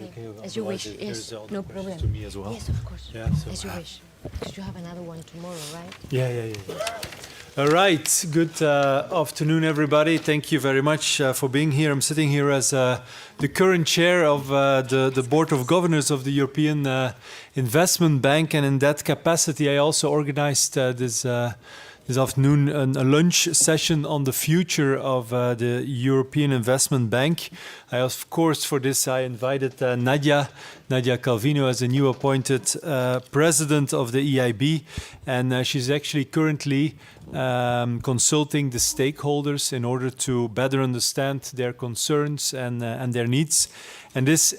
Okay. As you wish. Yes, no problem. To me as well. Yes, of course. Yeah, so, as you wish. Because you have another one tomorrow, right? Yeah. All right. Good afternoon, everybody. Thank you very much for being here. I'm sitting here as the current chair of the Board of Governors of the European Investment Bank, and in that capacity, I also organized this afternoon a lunch session on the future of the European Investment Bank. Of course, for this, I invited Nadia Calviño as the new appointed president of the EIB, and she's actually currently consulting the stakeholders in order to better understand their concerns and their needs. And this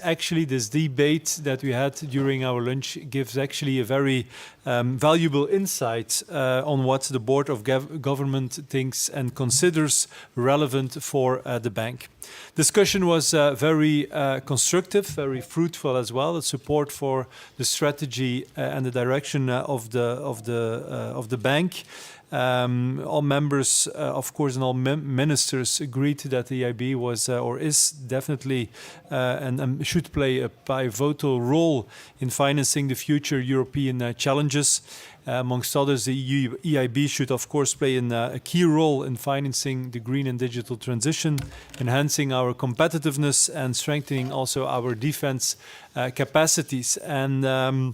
debate that we had during our lunch gives actually a very valuable insight on what the Board of Government thinks and considers relevant for the bank. Discussion was very constructive, very fruitful as well. The support for the strategy and the direction of the bank. All members, of course, and all ministers agreed that the EIB was or is definitely and should play a pivotal role in financing the future European challenges. Amongst others, the EIB should, of course, play a key role in financing the green and digital transition, enhancing our competitiveness and strengthening also our defense capacities. And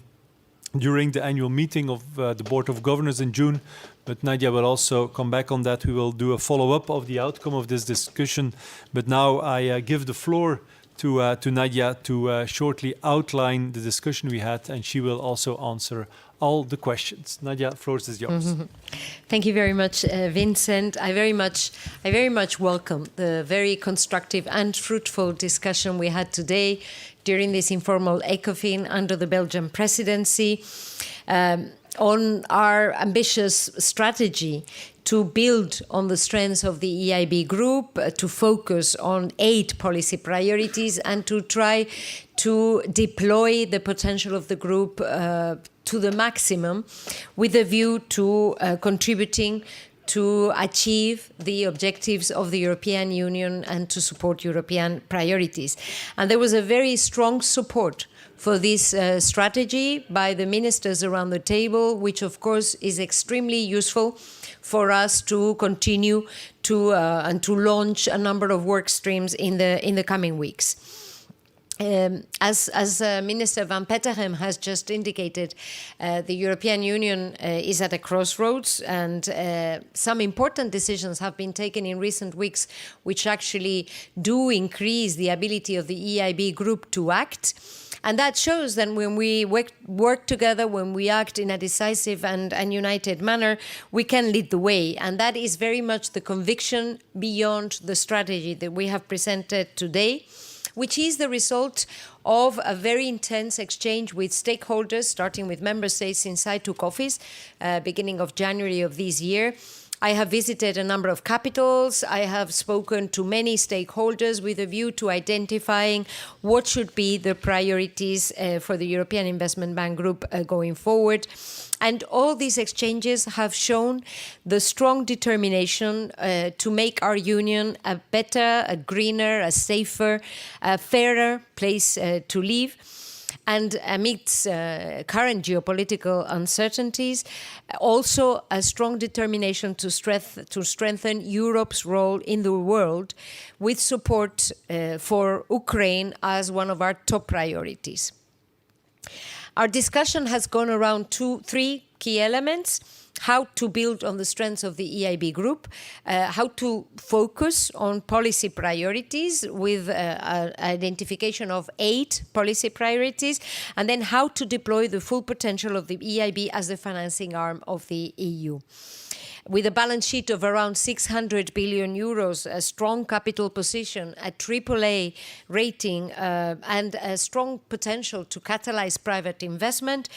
during the annual meeting of the Board of Governors in June, but Nadia will also come back on that. We will do a follow-up of the outcome of this discussion. But now I give the floor to Nadia to shortly outline the discussion we had, and she will also answer all the questions. Nadia, the floor is yours. Thank you very much, Vincent. I very much welcome the very constructive and fruitful discussion we had today during this informal ECOFIN under the Belgian presidency on our ambitious strategy to build on the strengths of the EIB group, to focus on 8 policy priorities and to try to deploy the potential of the group to the maximum with a view to contributing to achieve the objectives of the European Union and to support European priorities. And there was a very strong support for this strategy by the ministers around the table, which of course is extremely useful for us to continue to and to launch a number of work streams in the coming weeks. As Minister Van Petegem has just indicated, the European Union is at a crossroads, and some important decisions have been taken in recent weeks which actually do increase the ability of the EIB group to act. And that shows that when we work together, when we act in a decisive and united manner, we can lead the way. And that is very much the conviction beyond the strategy that we have presented today, which is the result of a very intense exchange with stakeholders, starting with member states since I took office, beginning of January of this year. I have visited a number of capitals. I have spoken to many stakeholders with a view to identifying what should be the priorities for the European Investment Bank Group going forward. And all these exchanges have shown the strong determination to make our union a better, a greener, a safer, a fairer place to live. And amidst current geopolitical uncertainties, also a strong determination to strengthen Europe's role in the world with support for Ukraine as one of our top priorities. Our discussion has gone around 3 key elements: how to build on the strengths of the EIB group, how to focus on policy priorities with identification of 8 policy priorities, and then how to deploy the full potential of the EIB as the financing arm of the EU. With a balance sheet of around 600 billion euros, a strong capital position, a AAA rating, and a strong potential to catalyze private investment,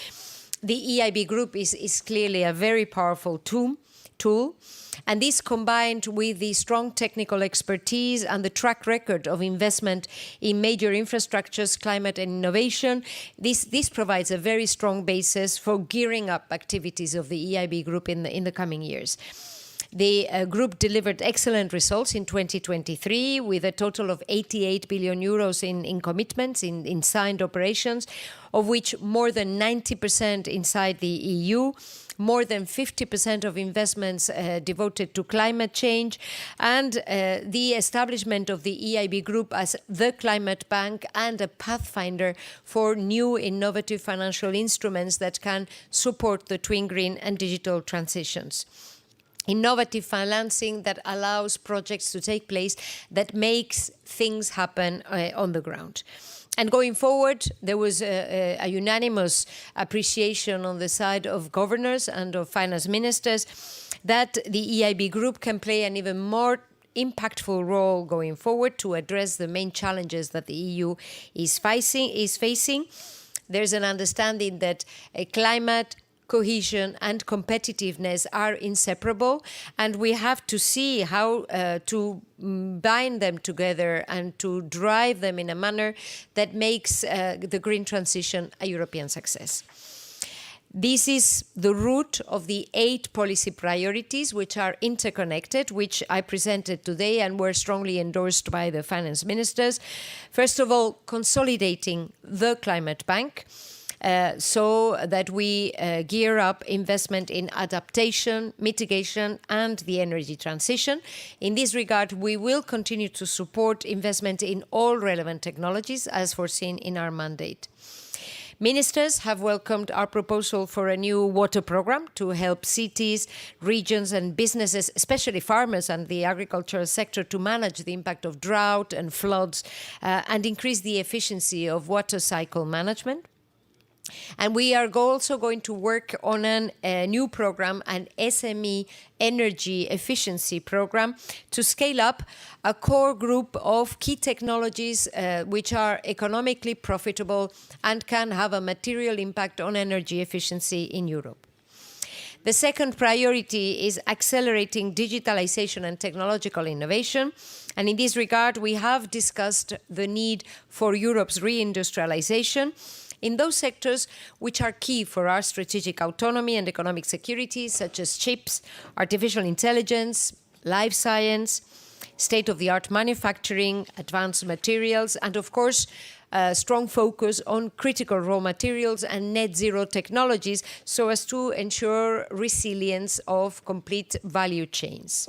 the EIB group is clearly a very powerful tool. And this, combined with the strong technical expertise and the track record of investment in major infrastructures, climate and innovation, this provides a very strong basis for gearing up activities of the EIB group in the coming years. The group delivered excellent results in 2023 with a total of 88 billion euros in commitments in signed operations, of which more than 90% inside the EU, more than 50% of investments devoted to climate change, and the establishment of the EIB Group as the climate bank and a pathfinder for new innovative financial instruments that can support the twin green and digital transitions. Innovative financing that allows projects to take place, that makes things happen on the ground. And going forward, there was a unanimous appreciation on the side of governors and of finance ministers that the EIB Group can play an even more impactful role going forward to address the main challenges that the EU is facing. There's an understanding that climate, cohesion and competitiveness are inseparable, and we have to see how to bind them together and to drive them in a manner that makes the green transition a European success. This is the root of the 8 policy priorities, which are interconnected, which I presented today and were strongly endorsed by the finance ministers. First of all, consolidating the climate bank, so that we gear up investment in adaptation, mitigation, and the energy transition. In this regard, we will continue to support investment in all relevant technologies as foreseen in our mandate. Ministers have welcomed our proposal for a new water program to help cities, regions and businesses, especially farmers and the agricultural sector, to manage the impact of drought and floods and increase the efficiency of water cycle management. And we are also going to work on a new program, an SME energy efficiency program, to scale up a core group of key technologies which are economically profitable and can have a material impact on energy efficiency in Europe. The second priority is accelerating digitalization and technological innovation. And in this regard, we have discussed the need for Europe's reindustrialization in those sectors which are key for our strategic autonomy and economic security, such as chips, artificial intelligence, life science, state-of-the-art manufacturing, advanced materials, and of course, a strong focus on critical raw materials and net zero technologies so as to ensure resilience of complete value chains.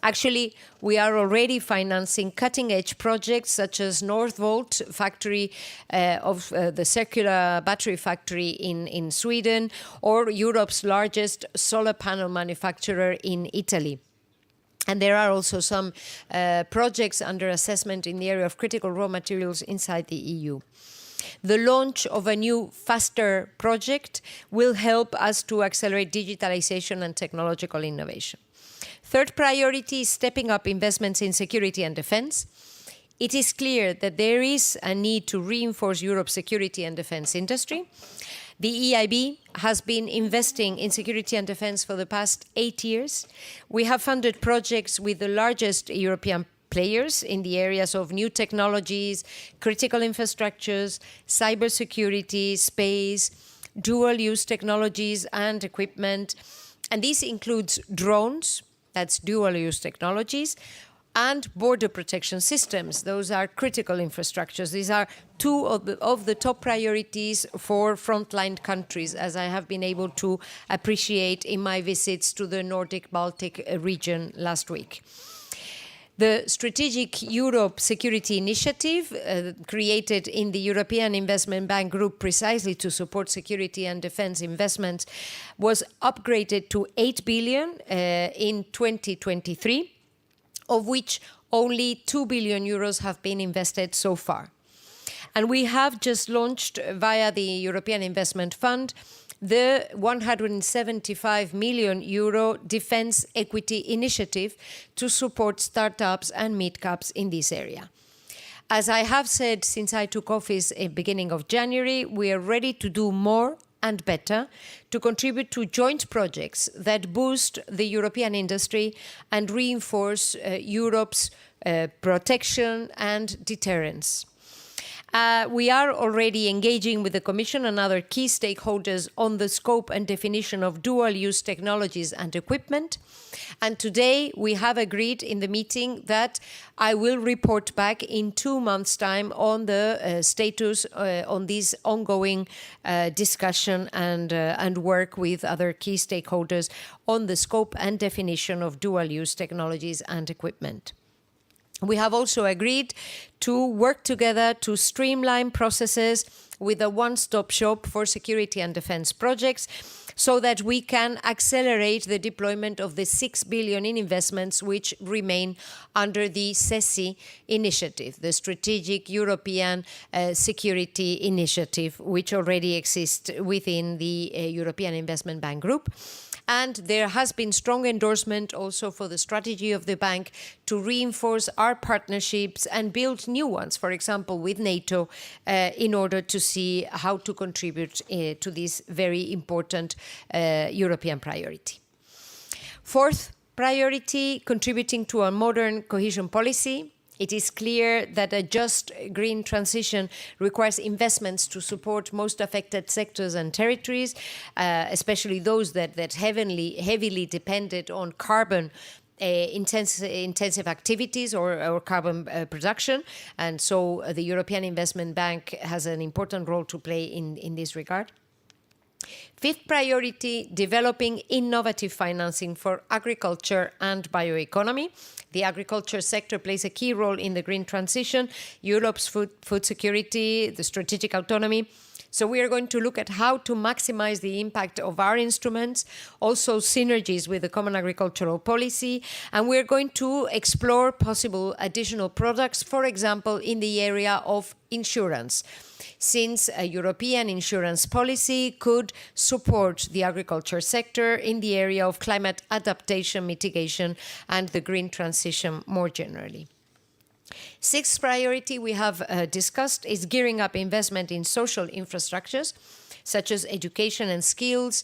Actually, we are already financing cutting-edge projects such as Northvolt factory of the circular battery factory in Sweden, or Europe's largest solar panel manufacturer in Italy. And there are also some projects under assessment in the area of critical raw materials inside the EU. The launch of a new FASTER project will help us to accelerate digitalization and technological innovation. Third priority is stepping up investments in security and defense. It is clear that there is a need to reinforce Europe's security and defense industry. The EIB has been investing in security and defense for the past 8 years. We have funded projects with the largest European players in the areas of new technologies, critical infrastructures, cybersecurity, space, dual-use technologies and equipment. And this includes drones, that's dual-use technologies, and border protection systems. Those are critical infrastructures. These are two of the top priorities for frontline countries, as I have been able to appreciate in my visits to the Nordic-Baltic region last week. The Strategic Europe Security Initiative, created in the European Investment Bank Group precisely to support security and defense investments, was upgraded to 8 billion in 2023, of which only 2 billion euros have been invested so far. And we have just launched, via the European Investment Fund, the 175 million euro Defence Equity Initiative to support startups and mid-caps in this area. As I have said since I took office at the beginning of January, we are ready to do more and better to contribute to joint projects that boost the European industry and reinforce Europe's protection and deterrence. We are already engaging with the Commission and other key stakeholders on the scope and definition of dual-use technologies and equipment. And today we have agreed in the meeting that I will report back in 2 months' time on the status on this ongoing discussion and work with other key stakeholders on the scope and definition of dual-use technologies and equipment. We have also agreed to work together to streamline processes with a one-stop shop for security and defense projects so that we can accelerate the deployment of the 6 billion in investments which remain under the SESI initiative, the Strategic European Security Initiative, which already exists within the European Investment Bank Group. And there has been strong endorsement also for the strategy of the bank to reinforce our partnerships and build new ones, for example, with NATO, in order to see how to contribute to this very important European priority. Fourth priority, contributing to a modern cohesion policy. It is clear that a just green transition requires investments to support most affected sectors and territories, especially those that heavily depended on carbon intensive activities or carbon production. And so the European Investment Bank has an important role to play in this regard. Fifth priority, developing innovative financing for agriculture and bioeconomy. The agriculture sector plays a key role in the green transition, Europe's food security, the strategic autonomy. So we are going to look at how to maximize the impact of our instruments, also synergies with the common agricultural policy, and we're going to explore possible additional products, for example, in the area of insurance, since a European insurance policy could support the agriculture sector in the area of climate adaptation, mitigation, and the green transition more generally. Sixth priority we have discussed is gearing up investment in social infrastructures, such as education and skills,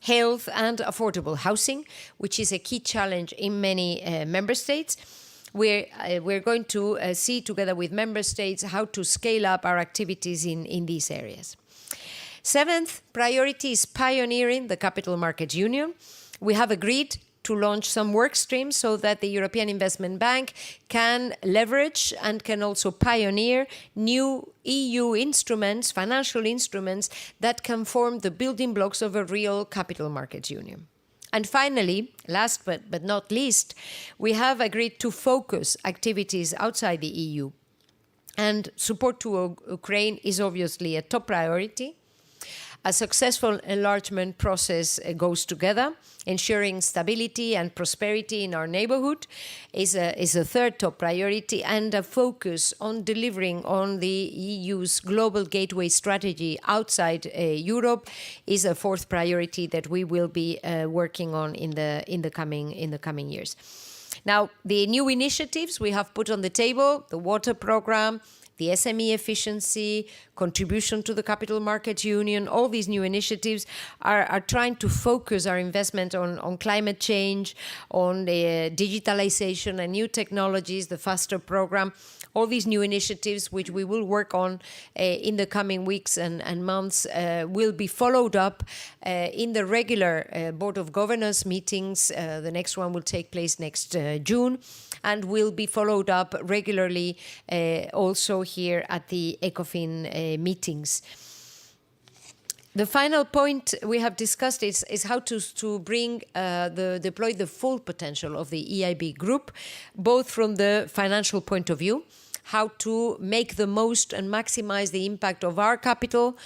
health and affordable housing, which is a key challenge in many member states. We're going to see together with member states how to scale up our activities in these areas. Seventh priority is pioneering the Capital Markets Union. We have agreed to launch some work streams so that the European Investment Bank can leverage and can also pioneer new EU instruments, financial instruments, that can form the building blocks of a real capital markets union. And finally, last but not least, we have agreed to focus activities outside the EU. And support to Ukraine is obviously a top priority. A successful enlargement process goes together. Ensuring stability and prosperity in our neighborhood is a third top priority, and a focus on delivering on the EU's global gateway strategy outside Europe is a fourth priority that we will be working on in the coming years. Now, the new initiatives we have put on the table, the water program, the SME efficiency, contribution to the Capital Markets Union, all these new initiatives are trying to focus our investment on climate change, on the digitalization and new technologies, the FASTER program, all these new initiatives which we will work on in the coming weeks and months will be followed up in the regular Board of Governors meetings. The next one will take place next June, and will be followed up regularly also here at the ECOFIN meetings. The final point we have discussed is how to bring deploy the full potential of the EIB group, both from the financial point of view, how to make the most and maximize the impact of our capital,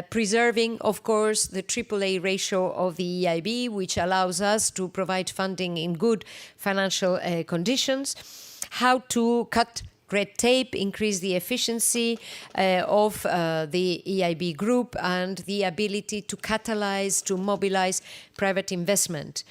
preserving, of course, the AAA ratio of the EIB, which allows us to provide funding in good financial conditions, how to cut red tape, increase the efficiency of the EIB group, and the ability to catalyze, to mobilize private investment.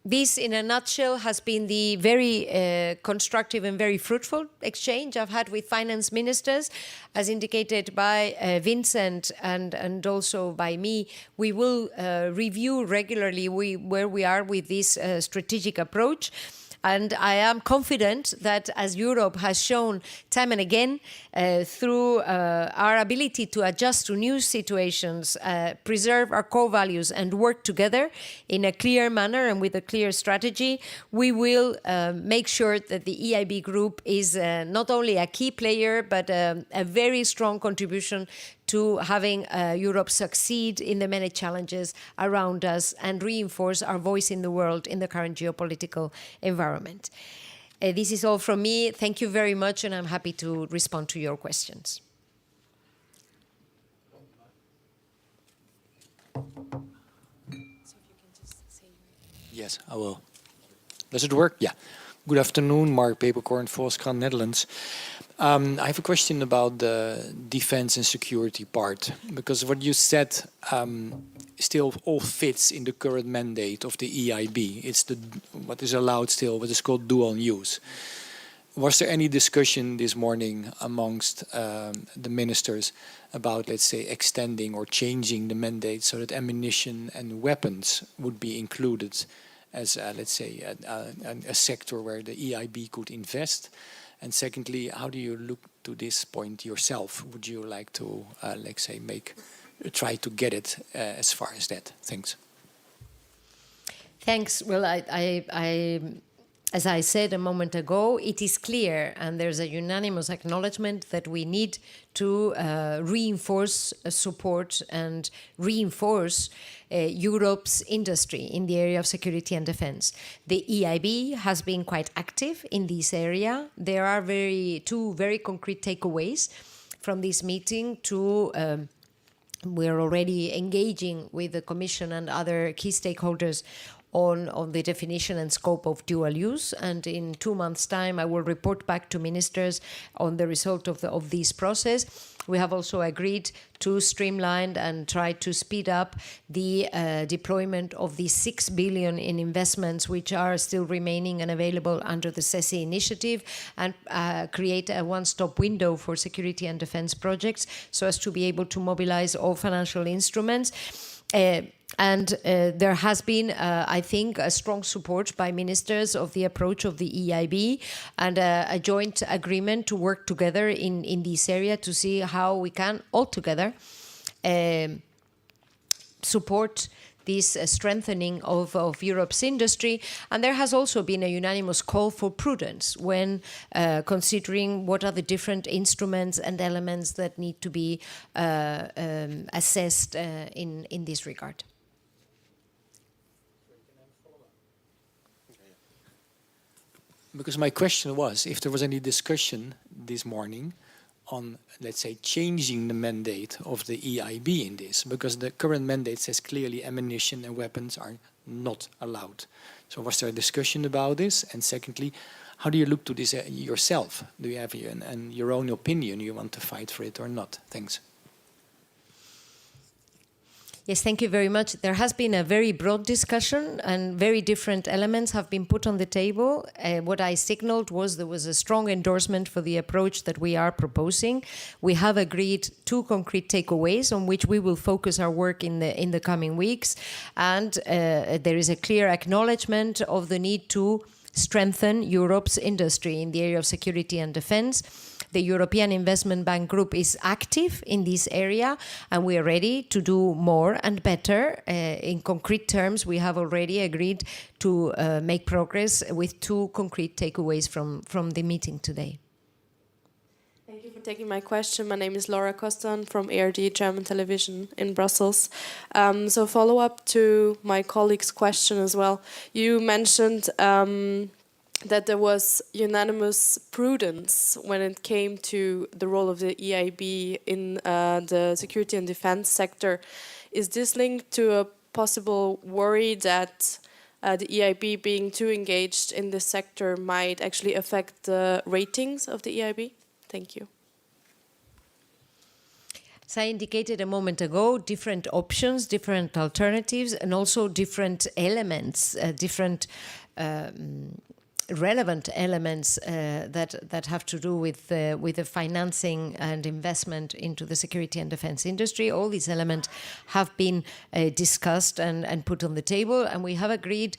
This, in a nutshell, has been the very constructive and very fruitful exchange I've had with finance ministers. As indicated by Vincent and also by me, we will review regularly where we are with this strategic approach. And I am confident that as Europe has shown time and again, through our ability to adjust to new situations, preserve our core values and work together in a clear manner and with a clear strategy, we will make sure that the EIB group is not only a key player, but a very strong contribution to having Europe succeed in the many challenges around us and reinforce our voice in the world in the current geopolitical environment. This is all from me. Thank you very much, and I'm happy to respond to your questions. Yes, I will. Does it work? Yeah. Good afternoon, Mark Peperkorn, Volkskrant, Netherlands. I have a question about the defense and security part, because what you said still all fits in the current mandate of the EIB. It's what is allowed still, what is called dual use. Was there any discussion this morning amongst the ministers about, let's say, extending or changing the mandate so that ammunition and weapons would be included as, let's say, a sector where the EIB could invest? And secondly, how do you look to this point yourself? Would you like to, let's say, try to get it as far as that? Thanks. Thanks. Well, as I said a moment ago, it is clear, and there's a unanimous acknowledgement that we need to reinforce support and reinforce Europe's industry in the area of security and defense. The EIB has been quite active in this area. There are two very concrete takeaways from this meeting. We're already engaging with the Commission and other key stakeholders on the definition and scope of dual use, and in 2 months' time I will report back to ministers on the result of this process. We have also agreed to streamline and try to speed up the deployment of the 6 billion in investments which are still remaining and available under the SESI initiative, and create a one-stop window for security and defense projects so as to be able to mobilize all financial instruments. And there has been, I think, a strong support by ministers of the approach of the EIB, and a joint agreement to work together in this area to see how we can all together support this strengthening of Europe's industry. And there has also been a unanimous call for prudence when considering what are the different instruments and elements that need to be assessed in this regard. Because my question was if there was any discussion this morning on, let's say, changing the mandate of the EIB in this, because the current mandate says clearly ammunition and weapons are not allowed. So was there a discussion about this? And secondly, how do you look to this yourself? Do you have your own opinion? You want to fight for it or not? Thanks. Yes, thank you very much. There has been a very broad discussion and very different elements have been put on the table. What I signaled was there was a strong endorsement for the approach that we are proposing. We have agreed 2 concrete takeaways on which we will focus our work in the coming weeks. And there is a clear acknowledgement of the need to strengthen Europe's industry in the area of security and defense. The European Investment Bank Group is active in this area, and we are ready to do more and better. In concrete terms, we have already agreed to make progress with 2 concrete takeaways from the meeting today. Thank you for taking my question. My name is Laura Kostan from ARD German Television in Brussels. So follow up to my colleague's question as well. You mentioned that there was unanimous prudence when it came to the role of the EIB in the security and defense sector. Is this linked to a possible worry that the EIB being too engaged in this sector might actually affect the ratings of the EIB? Thank you. As I indicated a moment ago, different options, different alternatives, and also different elements, different relevant elements that have to do with the financing and investment into the security and defense industry. All these elements have been discussed and put on the table, and we have agreed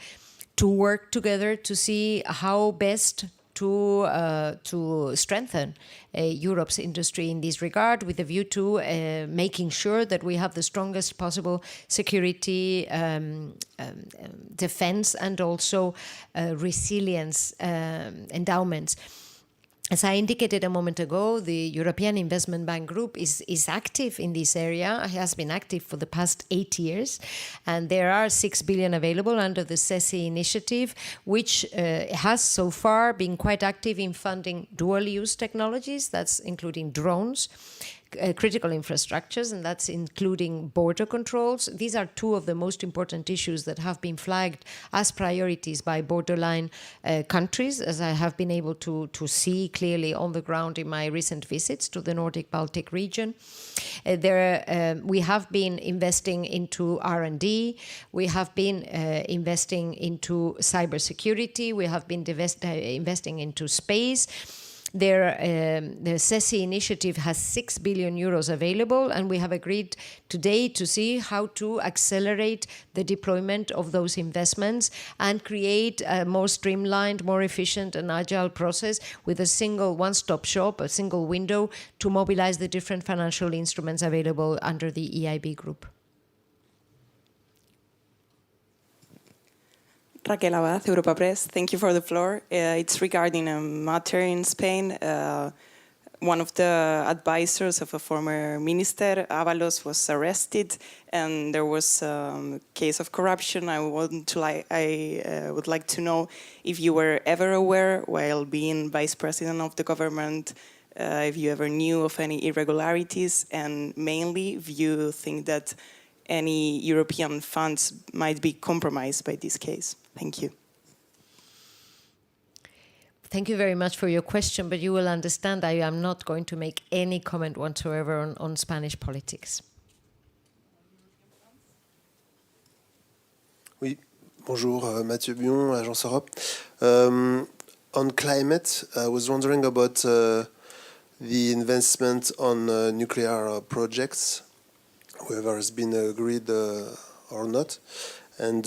to work together to see how best to strengthen Europe's industry in this regard, with a view to making sure that we have the strongest possible security, defense, and also resilience endowments. As I indicated a moment ago, the European Investment Bank Group is active in this area. It has been active for the past 8 years, and there are 6 billion available under the CESI initiative, which has so far been quite active in funding dual-use technologies, that's including drones, critical infrastructures, and that's including border controls. These are two of the most important issues that have been flagged as priorities by borderline countries, as I have been able to see clearly on the ground in my recent visits to the Nordic-Baltic region. We have been investing into R&D, we have been investing into cybersecurity, we have been investing into space. The CESI initiative has 6 billion euros available, and we have agreed today to see how to accelerate the deployment of those investments and create a more streamlined, more efficient and agile process with a single one-stop shop, a single window to mobilize the different financial instruments available under the EIB group. Raquel Abad, Europa Press. Thank you for the floor. It's regarding a matter in Spain. One of the advisors of a former minister, Ábalos, was arrested, and there was a case of corruption. I would like to know if you were ever aware, while being vice president of the government, if you ever knew of any irregularities, and mainly if you think that any European funds might be compromised by this case. Thank you. Thank you very much for your question, but you will understand I am not going to make any comment whatsoever on Spanish politics. Oui, bonjour, Mathieu Bion, Agence Europe. On climate, I was wondering about the investment on nuclear projects, whether it's been agreed or not. And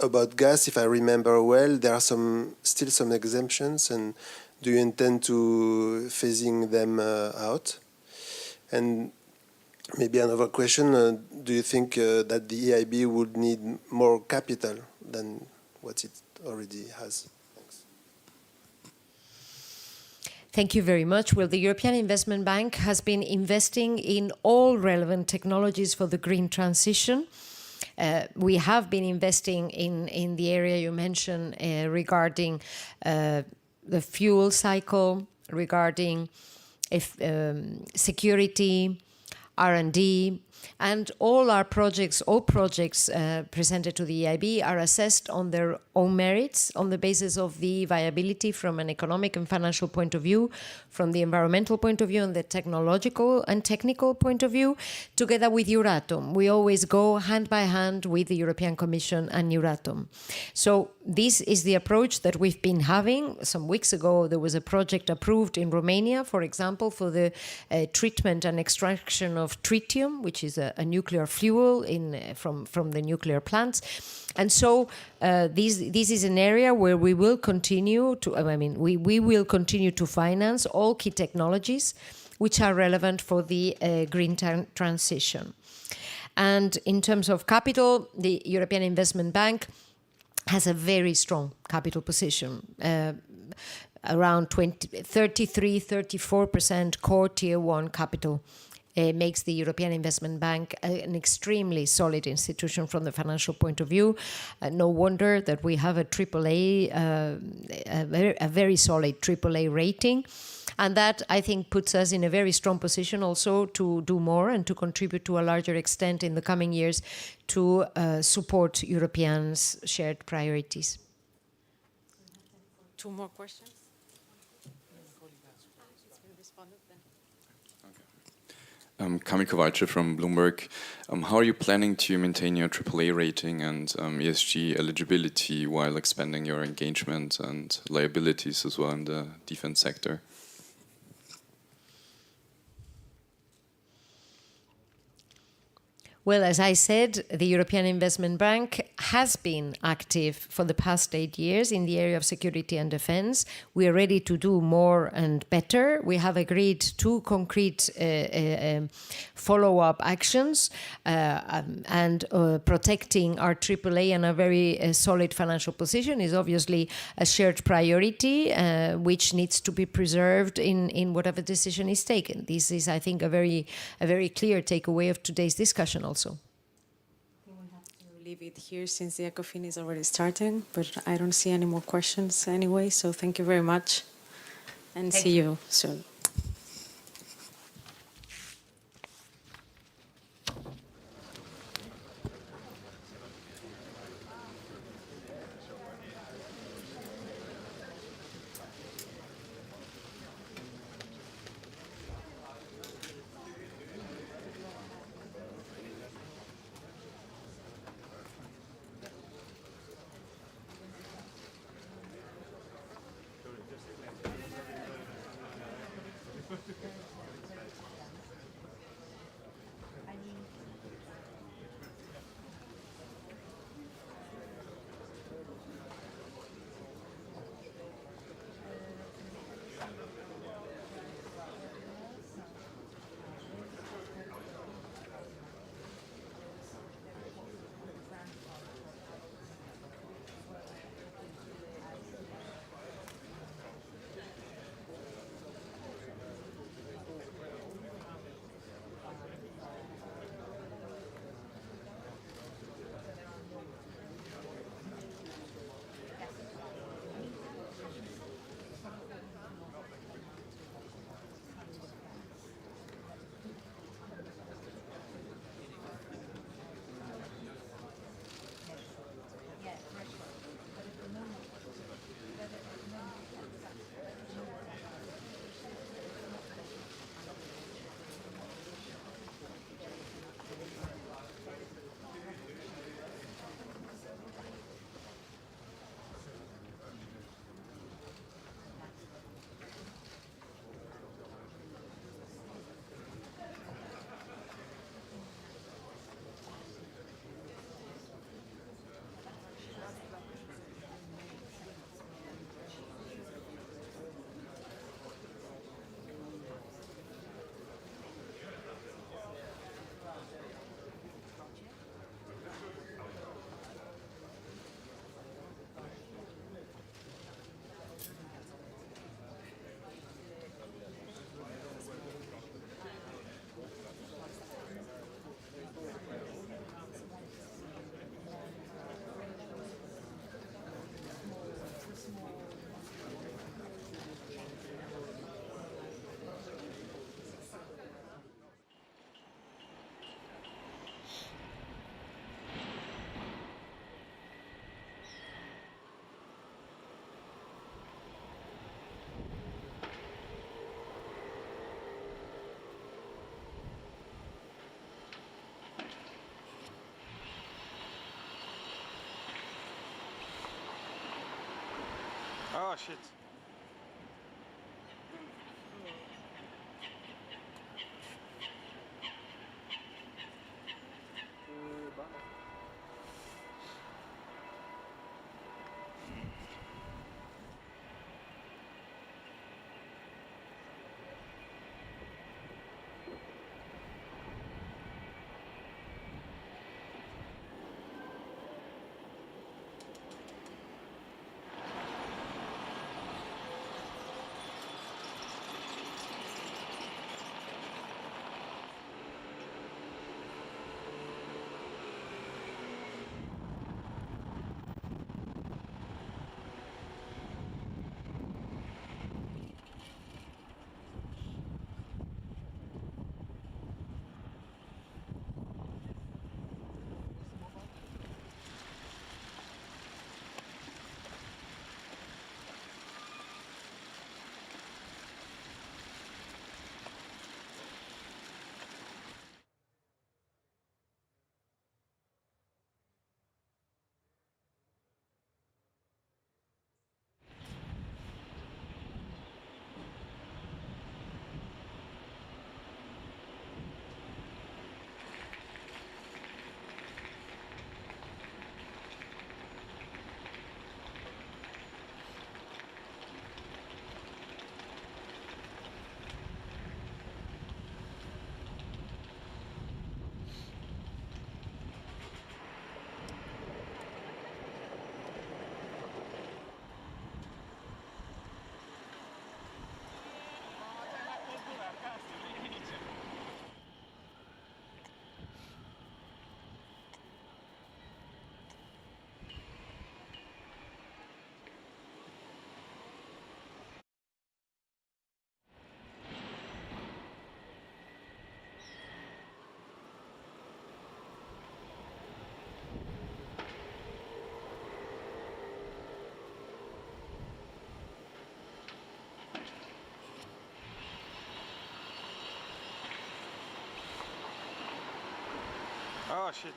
about gas, if I remember well, there are still some exemptions, and do you intend to phasing them out? And maybe another question, do you think that the EIB would need more capital than what it already has? Thanks. Thank you very much. Well, the European Investment Bank has been investing in all relevant technologies for the green transition. We have been investing in the area you mentioned regarding the fuel cycle, regarding security, R&D, and all projects presented to the EIB are assessed on their own merits, on the basis of the viability from an economic and financial point of view, from the environmental point of view, and the technological and technical point of view, together with Euratom. We always go hand by hand with the European Commission and Euratom. So this is the approach that we've been having. Some weeks ago, there was a project approved in Romania, for example, for the treatment and extraction of tritium, which is a nuclear fuel from the nuclear plants. And so this is an area where we will continue to, we will continue to finance all key technologies which are relevant for the green transition. And in terms of capital, the European Investment Bank has a very strong capital position, around 33-34% core tier 1 capital. Makes the European Investment Bank an extremely solid institution from the financial point of view. No wonder that we have a very solid AAA rating. And that, I think, puts us in a very strong position also to do more and to contribute to a larger extent in the coming years to support Europeans' shared priorities. Two more questions? Kamil Kowalczyk from Bloomberg. How are you planning to maintain your AAA rating and ESG eligibility while expanding your engagement and liabilities as well in the defense sector? Well, as I said, the European Investment Bank has been active for the past 8 years in the area of security and defense. We are ready to do more and better. We have agreed 2 concrete follow-up actions and protecting our AAA and a very solid financial position is obviously a shared priority, which needs to be preserved in whatever decision is taken. This is, I think, a very clear takeaway of today's discussion also. We have to leave it here since the ECOFIN is already starting, but I don't see any more questions anyway, so thank you very much and see you soon. Oh shit. Oh shit.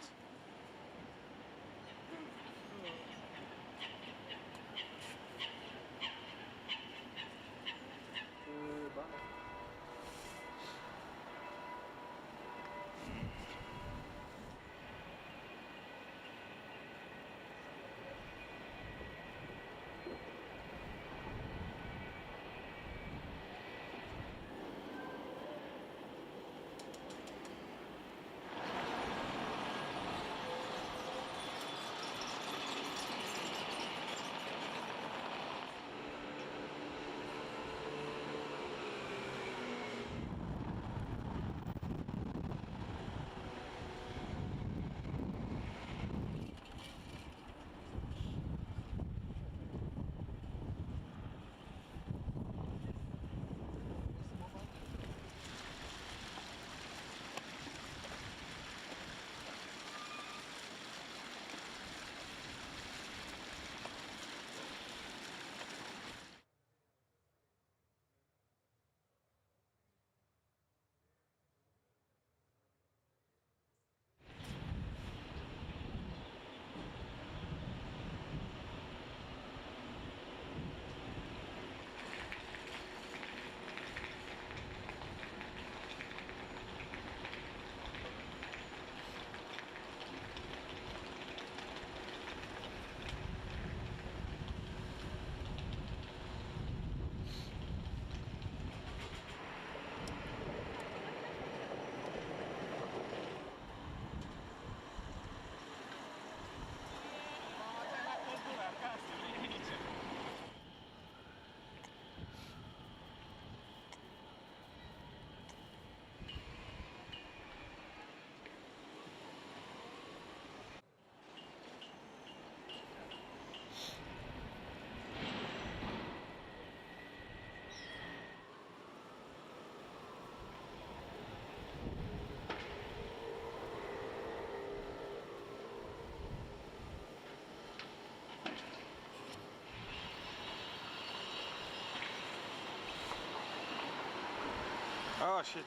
Oh shit.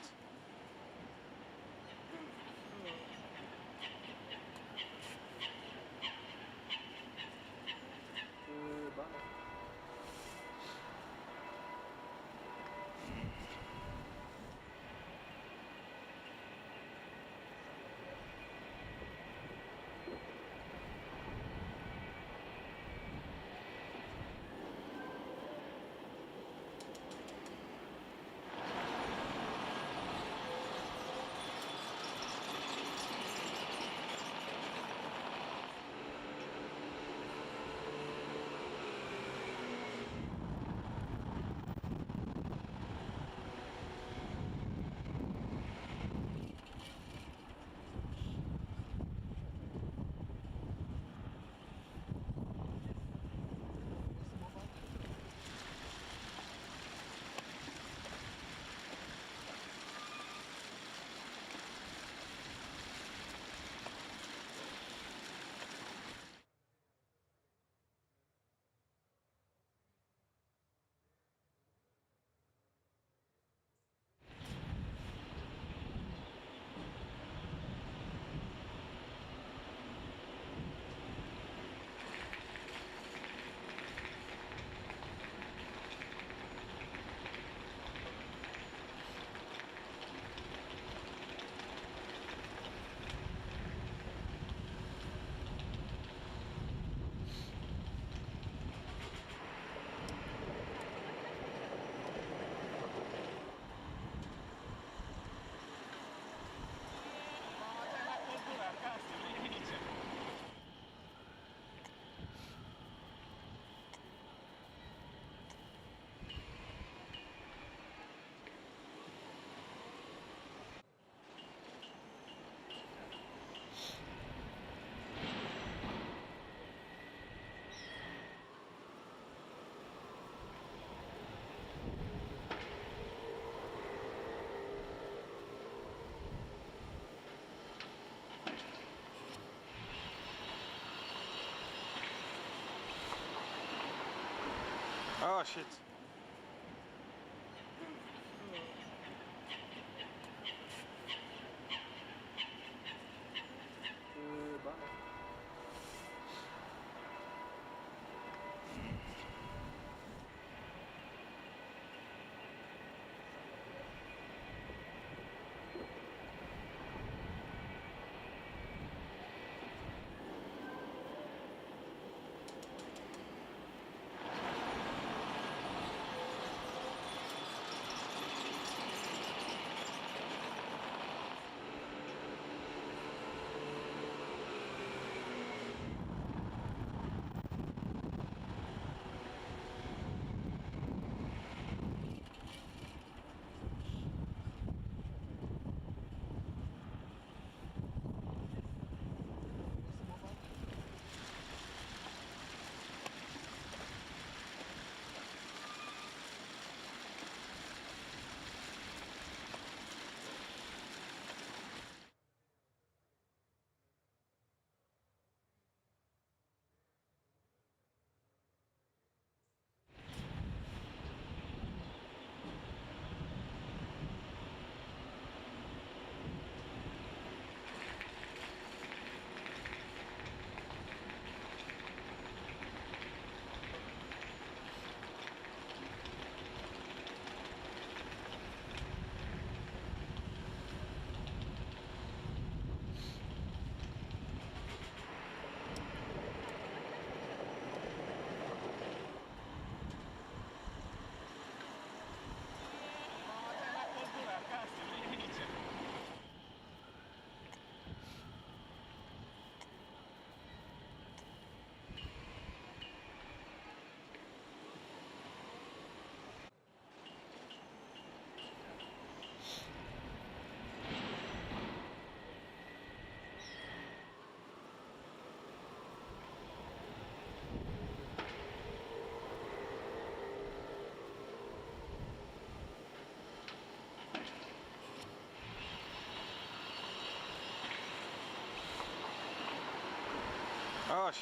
Oh shit.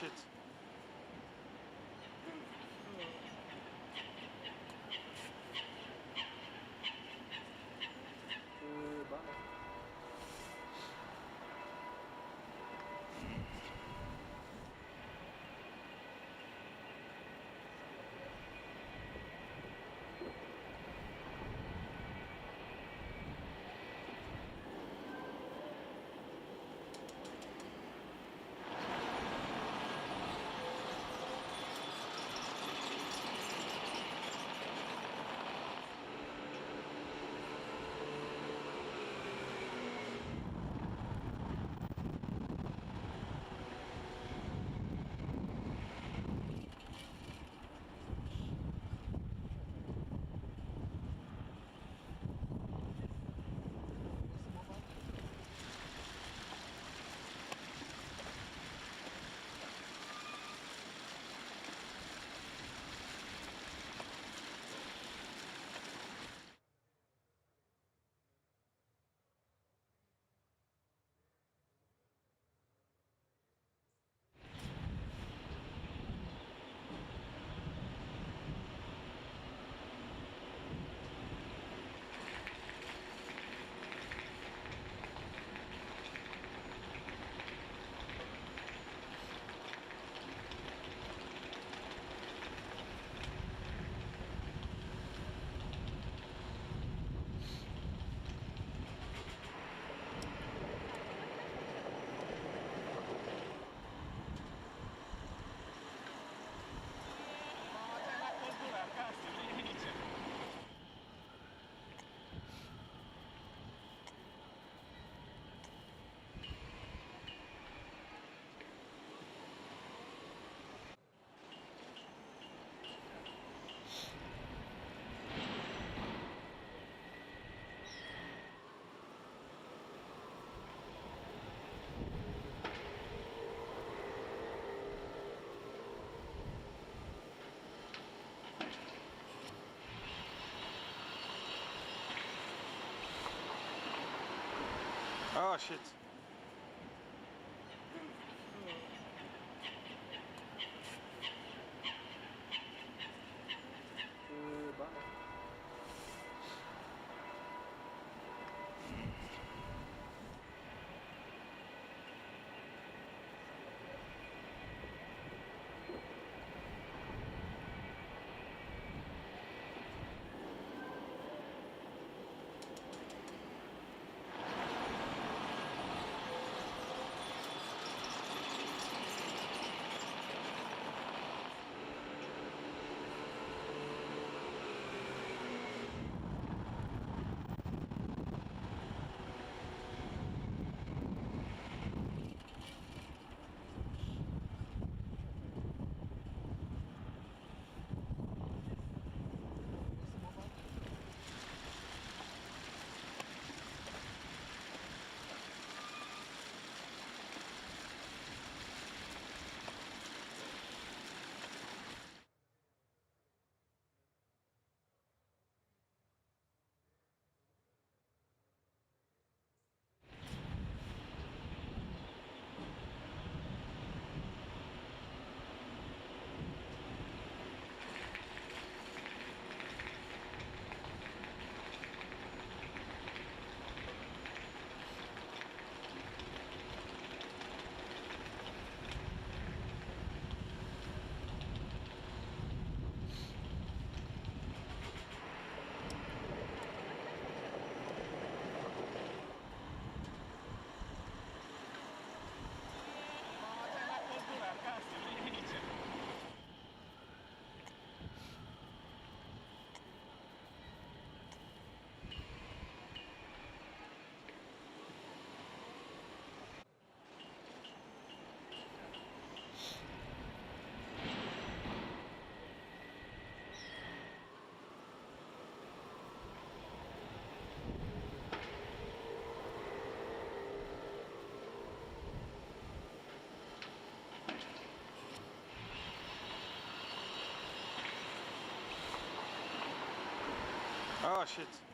shit. Oh shit. Oh shit.